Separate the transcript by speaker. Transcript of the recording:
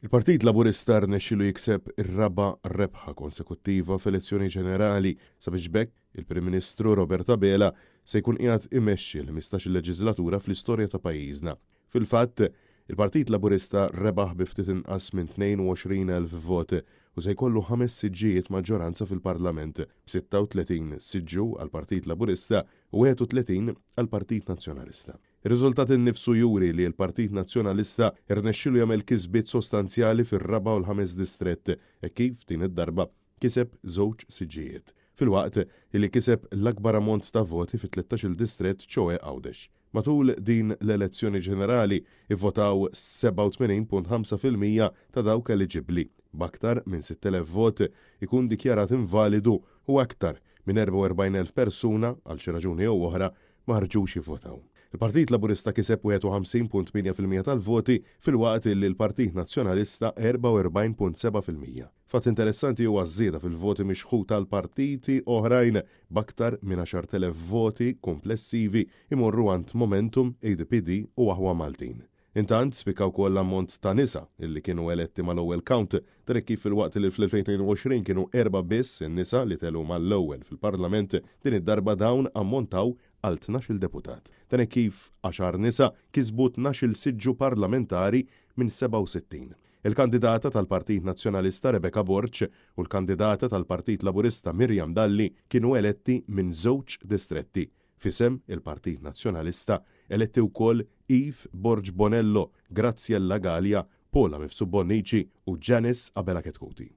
Speaker 1: Il-Partit Laburista rnexxielu jikseb ir-raba' rebħa konsekuttiva f'elezzjoni ġenerali sabiex bekk il-Prim Ministru Robert Abela se jkun qiegħed imexxi l-15 leġislatura fl-istorja ta' pajjiżna. Fil-fatt, il-Partit Laburista rebaħ bi ftit inqas minn 22,000 vot u se jkollu 5 siġġijiet maġġoranza fil-Parlament b'36 siġġu għall-Partit Laburista u 31 għall-Partit Nazzjonalista. Ir-riżultat innifsu juri li l-Partit Nazzjonalista irnexxielu jagħmel kisbiet sostanzjali fir-4 u l-5 distrett e kif din id-darba kiseb żewġ siġġijiet. Filwaqt li kiseb l-akbar ammont ta' voti fi 13 distrett ċoe Għawdex. Matul din l-elezzjoni ġenerali ivvotaw 87.5% ta' dawk eliġibbli, b'aktar minn 6,000 vot ikun dikjarat invalidu u aktar minn 44,000 persuna għal xi raġuni jew oħra ma ħarġux jivvotaw. Il-Partit Laburista kiseb 51.8% tal-voti fil-waqt li l-Partit Nazzjonalista 44.7%. Fatt interessanti huwa żieda fil-voti mixħu tal-partiti oħrajn b'aktar minn 10,000 voti komplessivi imorru għand Momentum, ADPD u Aħwa Maltin. Intant spikaw wkoll l-ammont ta' nisa illi kienu eletti mal-ewwel count dak kif fil-waqt li fl-2022 kienu 4 biss in-nisa li telu mal-ewwel fil-Parlament din id-darba dawn ammontaw għal 12 deputat. Dan kif 10 nisa kisbu 12 siġġu parlamentari minn 67. Il-kandidata tal-Partit Nazzjonalista Rebecca Borċ u l-kandidata tal-Partit Laburista Mirjam Dalli kienu eletti minn żewġ distretti. Fisem il-Partit Nazzjonalista eletti wkoll Yves Borġ Bonello, Graziella Gallia, Paula Mifsud Bonnici u Janice Abela Ketkuti.